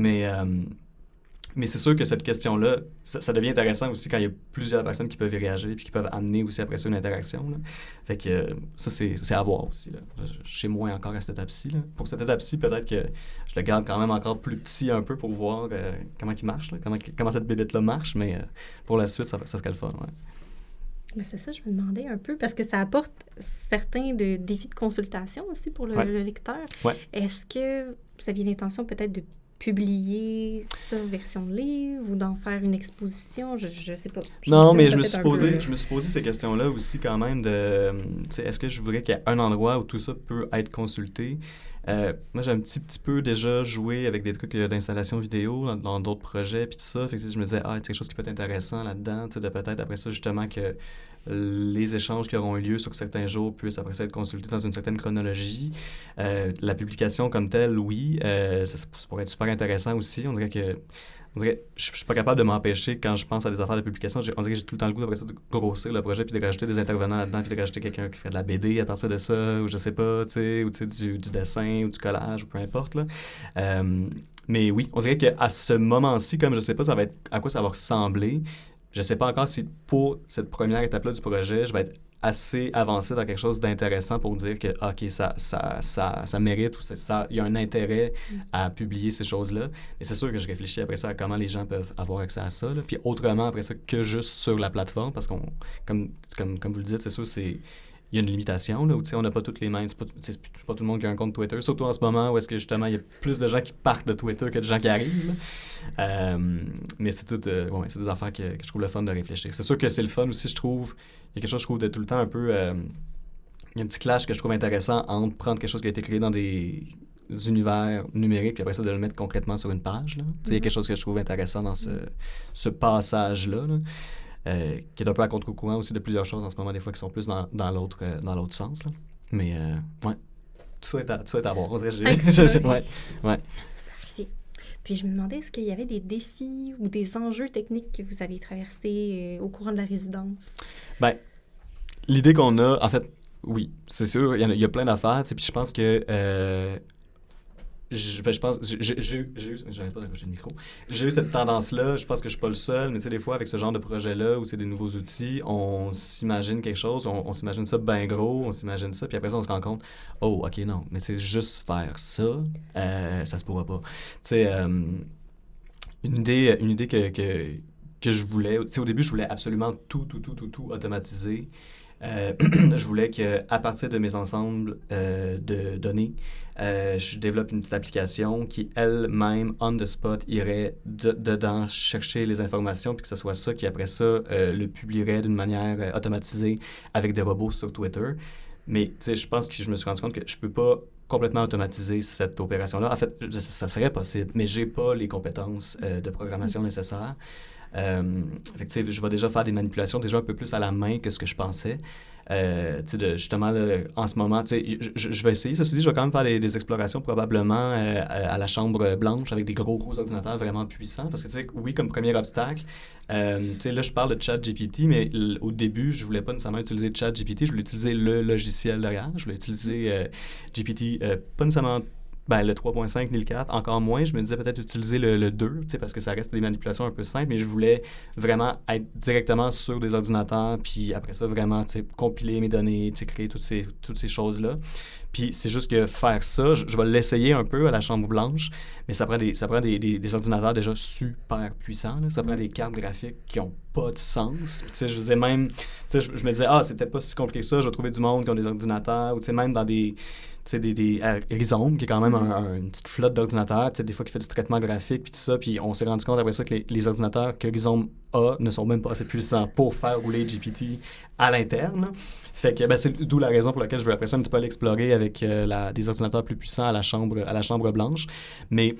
mais c'est sûr que cette question-là, ça devient intéressant aussi quand il y a plusieurs personnes qui peuvent y réagir puis qui peuvent amener aussi après ça une interaction, là. Fait que ça, c'est à voir aussi, là. Je sais moins encore à cette étape-ci, là. Pour cette étape-ci, peut-être que je le garde quand même encore plus petit un peu pour voir comment il marche, là, comment cette bébête-là marche, mais pour la suite, ça serait le fun, ouais. Mais c'est ça, je me demandais un peu, parce que ça apporte certains défis de consultation aussi pour le lecteur. Ouais. Est-ce que vous aviez l'intention peut-être de publier ça en version livre ou d'en faire une exposition? Je sais pas. Non, mais je me suis posé ces questions-là aussi quand même de, tu sais, est-ce que je voudrais qu'il y ait un endroit où tout ça peut être consulté? Moi, j'ai un petit peu déjà joué avec des trucs d'installation vidéo dans d'autres projets, puis tout ça. Fait que je me disais, c'est quelque chose qui peut être intéressant là-dedans, tu sais, de peut-être après ça, justement, que les échanges qui auront eu lieu sur certains jours puissent après ça être consultés dans une certaine chronologie. La publication comme telle, oui, ça pourrait être super intéressant aussi. On dirait que je suis pas capable de m'empêcher quand je pense à des affaires de publication. On dirait que j'ai tout le temps le goût après ça de grossir le projet puis de rajouter des intervenants là-dedans puis de rajouter quelqu'un qui ferait de la BD à partir de ça ou je sais pas, tu sais, ou tu sais, du dessin ou du collage ou peu importe, là. Mais oui, on dirait qu'à ce moment-ci, comme je sais pas à quoi ça va ressembler, je sais pas encore si pour cette première étape-là du projet, je vais être assez avancé dans quelque chose d'intéressant pour dire que, OK, ça mérite ou il y a un intérêt à publier ces choses-là. Et c'est sûr que je réfléchis après ça à comment les gens peuvent avoir accès à ça, là. Puis autrement après ça que juste sur la plateforme, parce qu'on, comme vous le dites, c'est sûr, il y a une limitation, là, où on n'a pas toutes les mains. C'est pas tout le monde qui a un compte Twitter, surtout en ce moment où est-ce que justement il y a plus de gens qui partent de Twitter que de gens qui arrivent, là. Mais c'est tout, c'est des affaires que je trouve le fun de réfléchir. C'est sûr que c'est le fun aussi, je trouve. Il y a quelque chose, je trouve, de tout le temps un peu... il y a un petit clash que je trouve intéressant entre prendre quelque chose qui a été créé dans des univers numériques puis après ça de le mettre concrètement sur une page, là. Il y a quelque chose que je trouve intéressant dans ce passage-là, là. qui est un peu à contre-courant aussi de plusieurs choses en ce moment, des fois, qui sont plus dans l'autre sens. Là. Mais, ouais, tout ça est à voir. On dirait ouais. Parfait. Puis, je me demandais, est-ce qu'il y avait des défis ou des enjeux techniques que vous avez traversés au courant de la résidence? Bien, l'idée qu'on a, en fait, oui, c'est sûr, il y a plein d'affaires, puis je pense que... j'ai eu cette tendance-là, je pense que je suis pas le seul, mais tu sais, des fois, avec ce genre de projet-là, où c'est des nouveaux outils, on s'imagine quelque chose, on s'imagine ça bien gros, on s'imagine ça, puis après ça, on se rend compte, oh, OK, non, mais c'est juste faire ça, ça se pourra pas. Tu sais, une idée que je voulais, tu sais, au début, je voulais absolument tout automatiser. Je voulais qu'à partir de mes ensembles de données, je développe une petite application qui, elle-même, on the spot, irait dedans chercher les informations, puis que ce soit ça qui, après ça, le publierait d'une manière automatisée avec des robots sur Twitter. Mais, tu sais, je pense que je me suis rendu compte que je peux pas complètement automatiser cette opération-là. En fait, ça serait possible, mais j'ai pas les compétences de programmation nécessaires. Fait que, je vais déjà faire des manipulations déjà un peu plus à la main que ce que je pensais. Justement, là, en ce moment, je vais essayer. Ceci dit, je vais quand même faire des explorations probablement à la chambre blanche avec des gros ordinateurs vraiment puissants. Parce que, oui, comme premier obstacle, là, je parle de ChatGPT, mais au début, je voulais pas nécessairement utiliser ChatGPT. Je voulais utiliser le logiciel derrière. Je voulais utiliser GPT, pas nécessairement le 3.5 ni le 4, encore moins. Je me disais peut-être utiliser le 2, parce que ça reste des manipulations un peu simples, mais je voulais vraiment être directement sur des ordinateurs, puis après ça, vraiment compiler mes données, créer toutes ces choses-là. Puis c'est juste que faire ça, je vais l'essayer un peu à la Chambre Blanche, mais ça prend des ordinateurs déjà super puissants. Là. Ça prend des cartes graphiques qui n'ont pas de sens. Puis, je disais même, je me disais, c'est peut-être pas si compliqué que ça, je vais trouver du monde qui ont des ordinateurs, ou même dans des Rhizome, qui est quand même une petite flotte d'ordinateurs, des fois qui fait du traitement graphique, puis tout ça, puis on s'est rendu compte après ça que les ordinateurs que Rhizome a ne sont même pas assez puissants pour faire rouler GPT à l'interne. Fait que c'est d'où la raison pour laquelle je veux après ça un petit peu l'explorer avec des ordinateurs plus puissants à la chambre blanche. Mais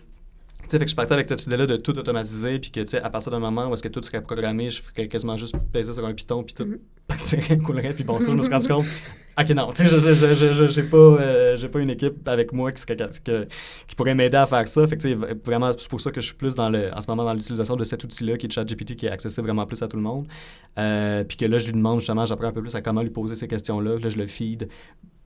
fait que je partais avec cette idée-là de tout automatiser, puis que, à partir d'un moment où est-ce que tout serait programmé, je ferais quasiment juste peser sur un Python, puis tout partirait, coulerait, puis bon, ça, je me suis rendu compte, OK, non, j'ai pas une équipe avec moi qui pourrait m'aider à faire ça, fait que, vraiment, c'est pour ça que je suis plus en ce moment dans l'utilisation de cet outil-là, qui est ChatGPT, qui est accessible vraiment plus à tout le monde, puis que là, je lui demande, justement, j'apprends un peu plus à comment lui poser ces questions-là, là, je le feed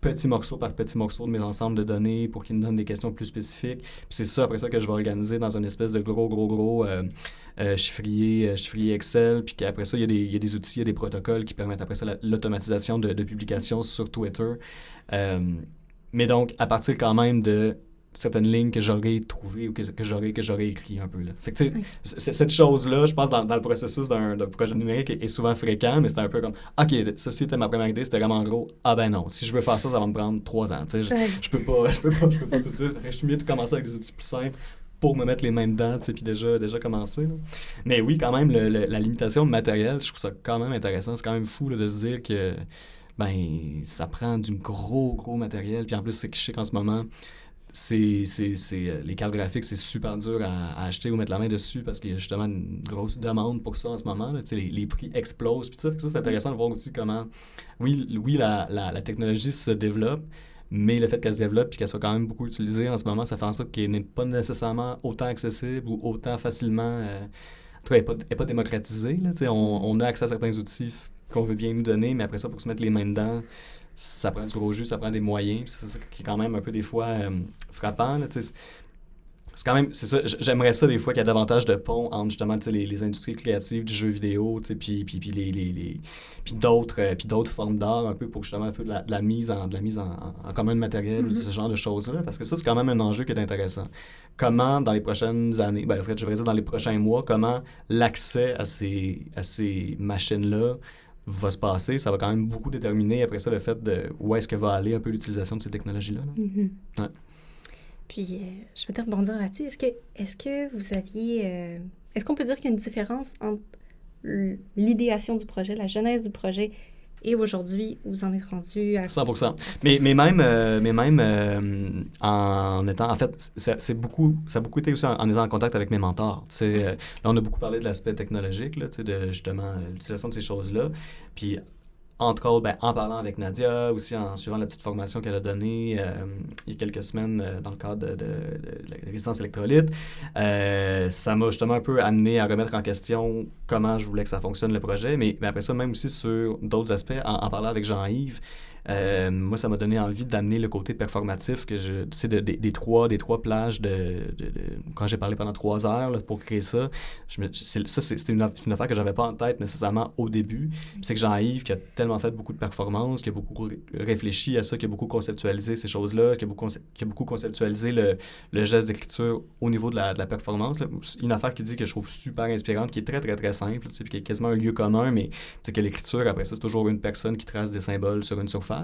petit morceau par petit morceau de mes ensembles de données pour qu'il me donne des questions plus spécifiques. Puis c'est ça, après ça, que je vais organiser dans une espèce de gros chiffrier Excel. Puis qu'après ça, il y a des outils, il y a des protocoles qui permettent après ça l'automatisation de publications sur Twitter. Mais donc, à partir quand même de certaines lignes que j'aurais trouvées ou que j'aurais écrit un peu. Là. Fait que, cette chose-là, je pense, dans le processus d'un projet numérique est souvent fréquent, mais c'était un peu comme, OK, ceci était ma première idée, c'était vraiment gros. Ah ben non, si je veux faire ça, ça va me prendre 3 ans. Je peux pas tout de suite. Fait que je suis mieux de commencer avec des outils plus simples pour me mettre les mains dedans, puis déjà commencer. Là. Mais oui, quand même, la limitation de matériel, je trouve ça quand même intéressant. C'est quand même fou là, de se dire que ça prend du gros matériel. Puis en plus, c'est que je sais qu'en ce moment, les cartes graphiques, c'est super dur à acheter ou mettre la main dessus parce qu'il y a justement une grosse demande pour ça en ce moment. Là. Les prix explosent. Puis ça, c'est intéressant de voir aussi comment, oui la technologie se développe, mais le fait qu'elle se développe et qu'elle soit quand même beaucoup utilisée en ce moment, ça fait en sorte qu'elle n'est pas nécessairement autant accessible ou autant facilement... en tout cas, elle n'est pas démocratisée. Là. On a accès à certains outils qu'on veut bien nous donner, mais après ça, pour se mettre les mains dedans, ça prend du gros jus, ça prend des moyens. C'est ça qui est quand même un peu des fois frappant. Là, c'est quand même, c'est ça, j'aimerais ça des fois qu'il y a davantage de ponts entre justement les industries créatives du jeu vidéo, puis d'autres formes d'art un peu pour justement un peu de la mise en commun de matériel ou ce genre de choses-là, parce que ça, c'est quand même un enjeu qui est intéressant. Comment, dans les prochaines années, en fait, je vais dire dans les prochains mois, comment l'accès à ces machines-là va se passer, ça va quand même beaucoup déterminer après ça le fait de où est-ce que va aller un peu l'utilisation de ces technologies-là. Là. Ouais. Puis, je peux te rebondir là-dessus. Est-ce que vous aviez... est-ce qu'on peut dire qu'il y a une différence entre l'idéation du projet, la genèse du projet Et aujourd'hui, vous en êtes rendu à... 100%. Mais même en étant... En fait, ça a beaucoup été aussi en étant en contact avec mes mentors. Là, on a beaucoup parlé de l'aspect technologique, là, de justement l'utilisation de ces choses-là. Puis, entre autres, en parlant avec Nadia, aussi en suivant la petite formation qu'elle a donnée il y a quelques semaines dans le cadre de la résistance électrolyte, ça m'a justement un peu amené à remettre en question comment je voulais que ça fonctionne, le projet. Mais après ça, même aussi sur d'autres aspects, en parlant avec Jean-Yves, moi, ça m'a donné envie d'amener le côté performatif que des trois plages quand j'ai parlé pendant 3 heures là, pour créer ça. C'est une affaire que j'avais pas en tête nécessairement au début. Puis c'est que Jean-Yves, qui a tellement fait beaucoup de performances, qui a beaucoup réfléchi à ça, qui a beaucoup conceptualisé ces choses-là, qui a beaucoup conceptualisé le geste d'écriture au niveau de la performance. Là. Une affaire qui dit que je trouve super inspirante, qui est très, très, très simple, puis qui est quasiment un lieu commun, mais que l'écriture, après ça, c'est toujours une personne qui trace des symboles sur une surface.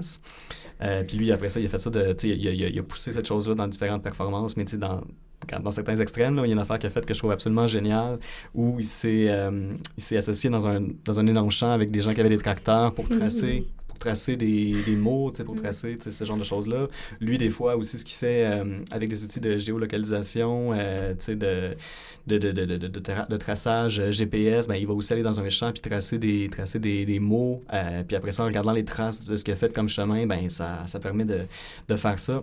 Puis lui, après ça, il a fait ça il a poussé cette chose-là dans différentes performances, mais dans certains extrêmes, là, il y a une affaire qu'il a faite que je trouve absolument géniale, où il s'est associé dans un énorme champ avec des gens qui avaient des tracteurs pour tracer des mots, pour tracer ce genre de choses-là. Lui, des fois, aussi, ce qu'il fait avec des outils de géolocalisation, de traçage GPS, il va aussi aller dans un champ puis tracer des mots. Puis après ça, en regardant les traces de ce qu'il a fait comme chemin, ça permet de faire ça.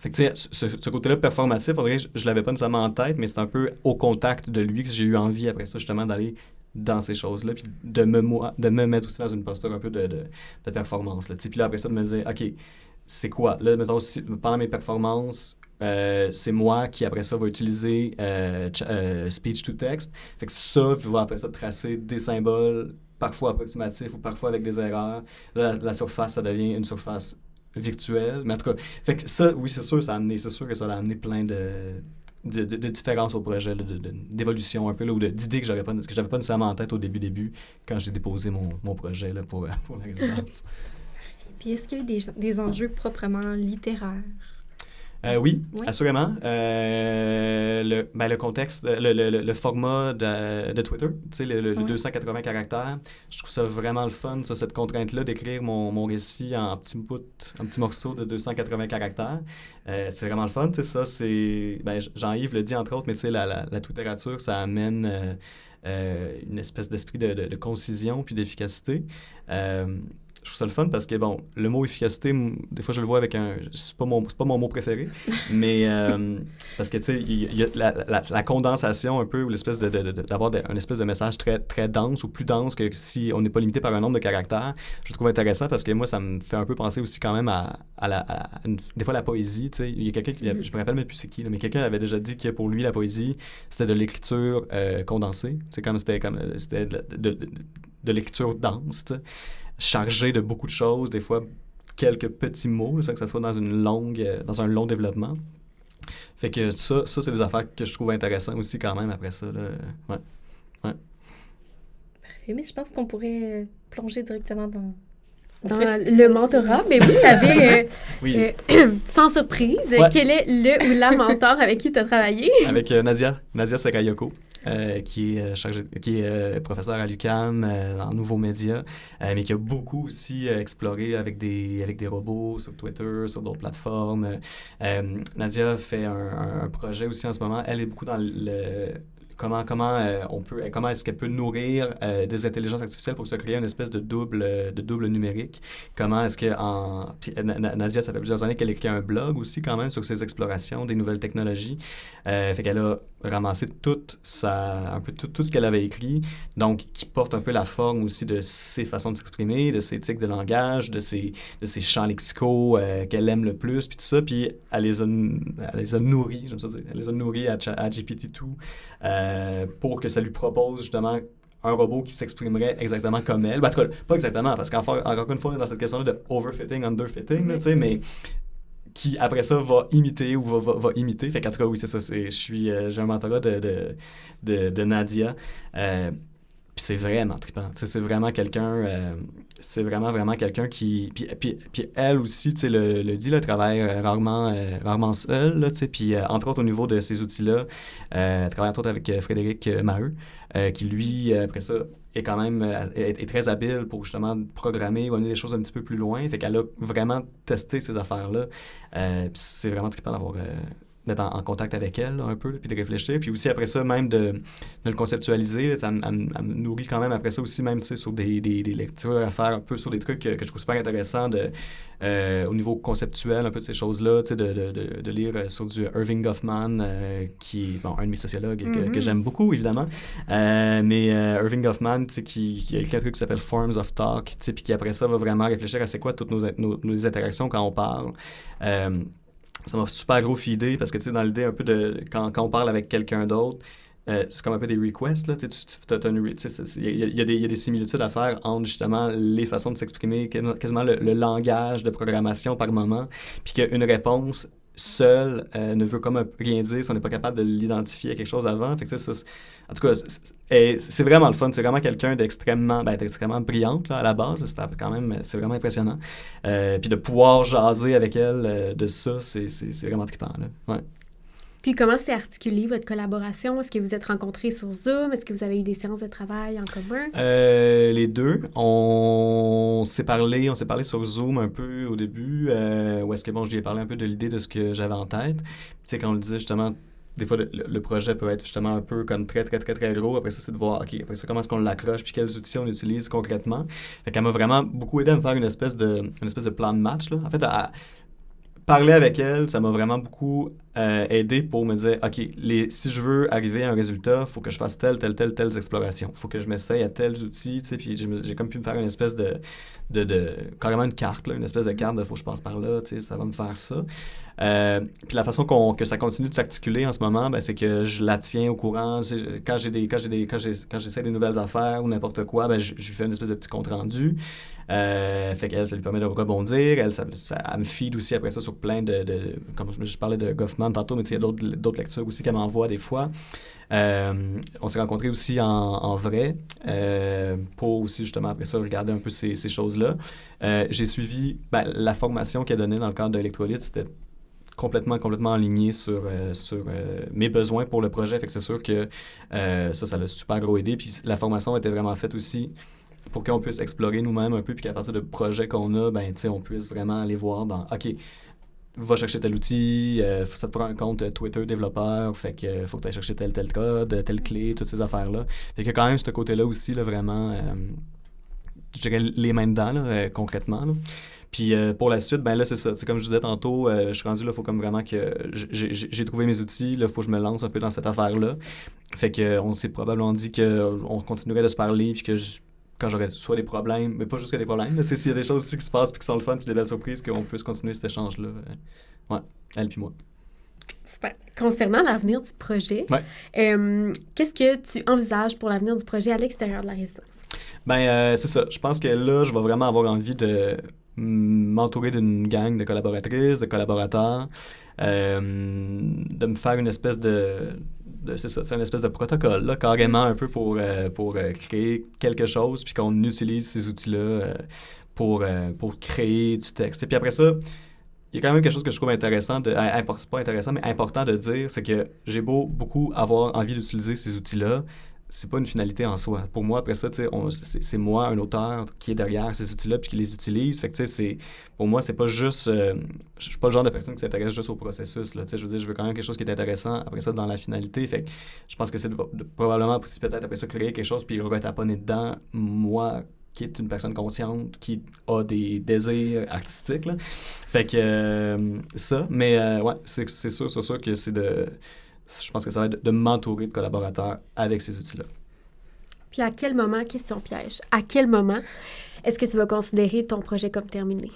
Fait que, tu sais, ce côté-là performatif, je l'avais pas nécessairement en tête, mais c'est un peu au contact de lui que j'ai eu envie, après ça, justement, d'aller dans ces choses-là, puis de me mettre aussi dans une posture un peu de performance. Là. Puis là, après ça, de me dire, OK, c'est quoi? Là, mettons, pendant mes performances, c'est moi qui, après ça, va utiliser speech-to-text. Fait que ça va, après ça, tracer des symboles, parfois approximatifs ou parfois avec des erreurs. Là, la surface, ça devient une surface virtuelle. Mais en tout cas, fait que ça, oui, c'est sûr que ça a amené plein de différences au projet, d'évolution un peu, là, ou d'idées que j'avais pas nécessairement en tête au début quand j'ai déposé mon projet là, pour la résidence. Puis est-ce qu'il y a eu des enjeux proprement littéraires? Oui, assurément. Le contexte, le format de Twitter, tu sais, le 280 caractères, je trouve ça vraiment le fun, ça, cette contrainte-là d'écrire mon récit en petits morceaux de 280 caractères. C'est vraiment le fun, tu sais, ça, c'est... Jean-Yves le dit, entre autres, mais tu sais, la littérature, ça amène une espèce d'esprit de concision puis d'efficacité. Je trouve ça le fun parce que, bon, le mot efficacité, des fois, je le vois avec c'est pas mon mot préféré, mais parce que, tu sais, il y a la condensation un peu, ou l'espèce d'avoir un espèce de message très, très dense, ou plus dense que si on n'est pas limité par un nombre de caractères. Je le trouve intéressant parce que moi, ça me fait un peu penser aussi quand même des fois, la poésie, tu sais. Il y a quelqu'un qui, je me rappelle même plus c'est qui, là, mais quelqu'un avait déjà dit que pour lui, la poésie, c'était de l'écriture condensée. Tu sais, c'était de l'écriture dense, tu sais, chargé de beaucoup de choses, des fois quelques petits mots, sans que ça soit dans un long développement. Fait que ça c'est des affaires que je trouve intéressantes aussi quand même après ça. Là. Ouais. Parfait, mais je pense qu'on pourrait plonger directement dans le mentorat. Mais oui, tu avais, sans surprise, quel est le ou la mentor avec qui tu as travaillé? Avec Nadia Serayoko. Qui est professeur à l'UQAM en nouveaux médias, mais qui a beaucoup aussi exploré avec des robots sur Twitter, sur d'autres plateformes. Nadia fait un projet aussi en ce moment. Elle est beaucoup dans comment est-ce qu'elle peut nourrir des intelligences artificielles pour se créer une espèce de double numérique. Comment est-ce que Nadia, ça fait plusieurs années qu'elle écrit un blog aussi quand même sur ses explorations des nouvelles technologies. Fait qu'elle a ramassé tout ce qu'elle avait écrit, donc qui porte un peu la forme aussi de ses façons de s'exprimer, de ses tics de langage, de ses champs lexicaux qu'elle aime le plus, puis tout ça, puis elle les a nourris, j'aime ça dire, elle les a nourris à GPT-2 pour que ça lui propose justement un robot qui s'exprimerait exactement comme elle. En tout cas, pas exactement, parce qu'encore une fois, on est dans cette question-là de overfitting, underfitting, tu sais, mais qui, après ça, va imiter ou va imiter. Fait qu'en tout cas, oui, c'est ça. J'ai un mentorat de Nadia. Puis c'est vraiment trippant. C'est vraiment quelqu'un... c'est vraiment quelqu'un qui... Puis elle aussi, tu sais, le dit, elle travaille rarement seule, tu sais. Puis entre autres, au niveau de ces outils-là, elle travaille entre autres avec Frédéric Maheu, qui lui, après ça, est quand même est très habile pour justement programmer ou amener des choses un petit peu plus loin. Fait qu'elle a vraiment testé ces affaires-là. Puis c'est vraiment trippant d'être en contact avec elle là, un peu, là, puis de réfléchir. Puis aussi après ça, même de le conceptualiser, là, ça me nourrit quand même après ça aussi, même sur des lectures à faire un peu sur des trucs que je trouve super intéressants au niveau conceptuel, un peu de ces choses-là, de lire sur du Irving Goffman, qui est un de mes sociologues que j'aime beaucoup, évidemment. Mais Irving Goffman, qui a écrit un truc qui s'appelle Forms of Talk, puis qui après ça va vraiment réfléchir à c'est quoi toutes nos interactions quand on parle. Ça m'a super gros feedé parce que, tu sais, dans l'idée un peu de... Quand on parle avec quelqu'un d'autre, c'est comme un peu des requests, là, tu sais, il y a des similitudes à faire entre, justement, les façons de s'exprimer, quasiment le langage de programmation par moment, puis qu'une réponse seule ne veut comme rien dire si on n'est pas capable de l'identifier à quelque chose avant. Fait que, en tout cas, c'est vraiment le fun. C'est vraiment quelqu'un d'extrêmement brillante là, à la base. C'est vraiment impressionnant. Puis de pouvoir jaser avec elle de ça, c'est vraiment trippant. Là. Ouais. Puis comment s'est articulée votre collaboration? Est-ce que vous êtes rencontrés sur Zoom? Est-ce que vous avez eu des séances de travail en commun? Les deux. On s'est parlé sur Zoom un peu au début, où est-ce que, je lui ai parlé un peu de l'idée de ce que j'avais en tête. Tu sais, quand on le disait justement, des fois, le projet peut être justement un peu comme très, très, très, très gros. Après ça, c'est de voir, OK, après ça, comment est-ce qu'on l'accroche, puis quels outils on utilise concrètement. Fait qu'elle m'a vraiment beaucoup aidé à me faire une espèce de plan de match, là. En fait, parler avec elle, ça m'a vraiment beaucoup aidé pour me dire, OK, si je veux arriver à un résultat, il faut que je fasse telles explorations. Il faut que je m'essaye à tels outils, tu sais, puis j'ai comme pu me faire une espèce de carrément une carte, là, une espèce de carte de faut que je passe par là, tu sais, ça va me faire ça. Puis la façon que ça continue de s'articuler en ce moment, ben, c'est que je la tiens au courant. Quand j'essaie des nouvelles affaires ou n'importe quoi, ben, je lui fais une espèce de petit compte-rendu. Fait qu'elle, ça lui permet de rebondir. Elle me feed aussi après ça sur plein comme je parlais de Goffman tantôt, mais il y a d'autres lectures aussi qu'elle m'envoie des fois. On s'est rencontrés aussi en vrai pour aussi justement après ça regarder un peu ces choses-là. J'ai suivi la formation qu'elle donnait dans le cadre de Electrolyte, c'était complètement aligné sur mes besoins pour le projet. Fait que c'est sûr que ça l'a super gros aidé. Puis la formation était vraiment faite aussi pour qu'on puisse explorer nous-mêmes un peu, puis qu'à partir de projets qu'on a, on puisse vraiment aller voir dans, OK, va chercher tel outil, ça te prend un compte Twitter développeur, fait que faut que tu ailles chercher tel code, telle clé, toutes ces affaires-là. Fait que quand même, ce côté-là aussi, là, vraiment, je dirais les mains dedans, là, concrètement, là. Puis pour la suite, là, c'est ça. C'est comme je disais tantôt, je suis rendu là, il faut comme vraiment que j'ai trouvé mes outils, là, il faut que je me lance un peu dans cette affaire-là. Fait qu'on s'est probablement dit qu'on continuerait de se parler, puis que quand j'aurais soit des problèmes, mais pas juste que des problèmes, mais s'il y a des choses aussi qui se passent, puis qui sont le fun, puis des belles surprises, qu'on puisse continuer cet échange-là. Ouais, elle puis moi. Super. Concernant l'avenir du projet, qu'est-ce que tu envisages pour l'avenir du projet à l'extérieur de la résidence? C'est ça. Je pense que là, je vais vraiment avoir envie de m'entourer d'une gang de collaboratrices, de collaborateurs, de me faire une espèce c'est ça, c'est une espèce de protocole, là, carrément un peu pour créer quelque chose, puis qu'on utilise ces outils-là pour créer du texte. Et puis après ça, il y a quand même quelque chose que je trouve intéressant, pas intéressant, mais important de dire, c'est que j'ai beaucoup avoir envie d'utiliser ces outils-là, c'est pas une finalité en soi. Pour moi, après ça, c'est moi, un auteur, qui est derrière ces outils-là puis qui les utilise. Fait que, pour moi, c'est pas juste... je suis pas le genre de personne qui s'intéresse juste au processus, là. Je veux dire, je veux quand même quelque chose qui est intéressant après ça dans la finalité. Fait que je pense que c'est probablement aussi peut-être après ça créer quelque chose puis retaponner dedans, moi, qui est une personne consciente, qui a des désirs artistiques, là. Fait que ça, mais c'est sûr que c'est je pense que ça va être de m'entourer de collaborateurs avec ces outils-là. Puis à quel moment, question piège, à quel moment est-ce que tu vas considérer ton projet comme terminé?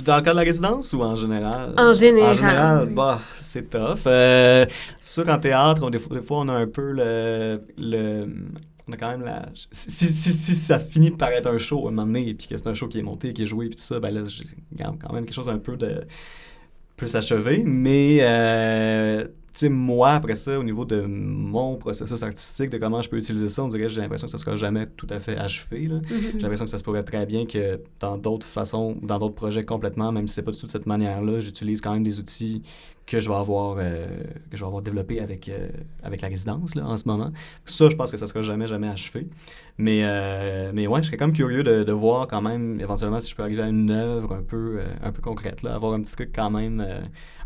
Dans le cas de la résidence ou en général? En général. En général, c'est tough. C'est sûr qu'en théâtre, des fois, on a un peu on a quand même si ça finit par être un show à un moment donné, puis que c'est un show qui est monté, qui est joué, puis tout ça, là, j'ai quand même quelque chose un peu de plus achevé, mais moi, après ça, au niveau de mon processus artistique, de comment je peux utiliser ça, on dirait que j'ai l'impression que ça ne sera jamais tout à fait achevé, là. Mm-hmm. J'ai l'impression que ça se pourrait très bien que dans d'autres façons, dans d'autres projets complètement, même si c'est pas du tout de cette manière-là, j'utilise quand même des outils que je vais avoir développé avec la résidence là, en ce moment. Ça, je pense que ça sera jamais achevé. Mais ouais, je serais quand même curieux de voir quand même, éventuellement, si je peux arriver à une œuvre un peu concrète, là, avoir un petit truc quand même,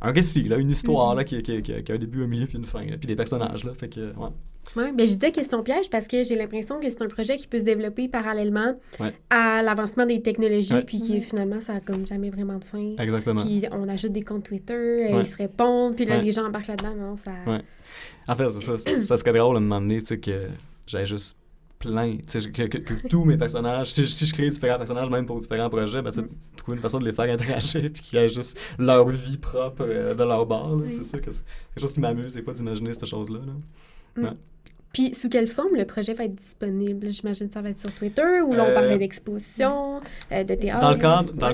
un récit, là, une histoire là, qui a un début, un milieu puis une fin, là, puis des personnages. Là, fait que, ouais. Oui, ben je disais question piège parce que j'ai l'impression que c'est un projet qui peut se développer parallèlement à l'avancement des technologies, puis qui finalement, ça a comme jamais vraiment de fin. Exactement. Puis on ajoute des comptes Twitter, ils se répondent, puis là, les gens embarquent là-dedans, non, ça... Ouais. En fait, c'est ça. Ça serait drôle à un moment donné, tu sais, que j'aille juste plein, tu sais, que tous mes personnages, si je crée différents personnages, même pour différents projets, ben, tu sais, trouver une façon de les faire interagir, puis qu'ils aient juste leur vie propre de leur bord, là. C'est sûr que c'est quelque chose qui m'amuse, des fois, d'imaginer cette chose-là, là. Ouais. Puis, sous quelle forme le projet va être disponible? J'imagine que ça va être sur Twitter, ou là, on parlait d'exposition, de théâtre. Dans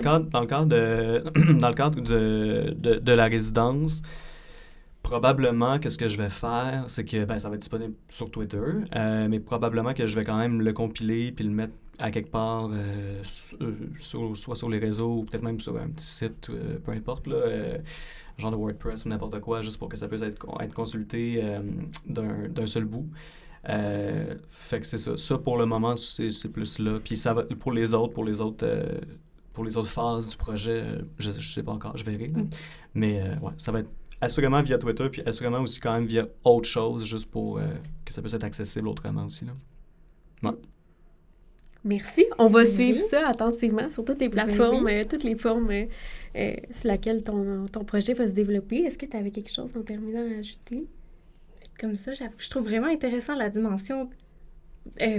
le cadre de la résidence, probablement que ce que je vais faire, c'est que ça va être disponible sur Twitter, mais probablement que je vais quand même le compiler puis le mettre à quelque part, soit sur les réseaux ou peut-être même sur un petit site, peu importe, là, genre de WordPress ou n'importe quoi, juste pour que ça puisse être consulté d'un seul bout. Fait que c'est ça. Ça, pour le moment, c'est plus là. Puis ça va, pour les autres phases du projet, je sais pas encore, je verrai. Mais ouais, ça va être assurément via Twitter, puis assurément aussi quand même via autre chose, juste pour que ça puisse être accessible autrement aussi, là. Ouais. Merci. On va suivre ça attentivement sur toutes les plateformes, toutes les formes sur lesquelles ton projet va se développer. Est-ce que tu avais quelque chose en terminant à ajouter? Comme ça, j'avoue que je trouve vraiment intéressant la dimension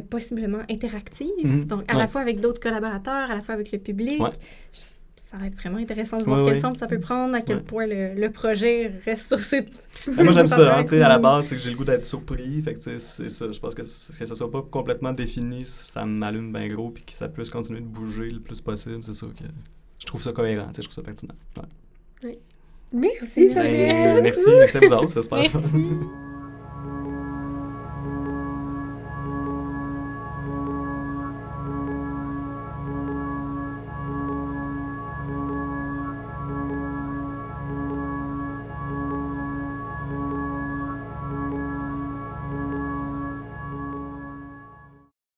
possiblement interactive. Donc, à la fois avec d'autres collaborateurs, à la fois avec le public. Ouais. Ça va être vraiment intéressant de voir quelle forme ça peut prendre, à quel point le projet reste sur ses... Moi, j'aime ça. Hein, à la base, c'est que j'ai le goût d'être surpris. Fait que, c'est ça. Je pense que ça soit pas complètement défini, ça m'allume bien gros, puis que ça puisse continuer de bouger le plus possible. C'est sûr que je trouve ça cohérent. Je trouve ça pertinent. Ouais. Merci, Samuel. Merci à vous autres. C'est super.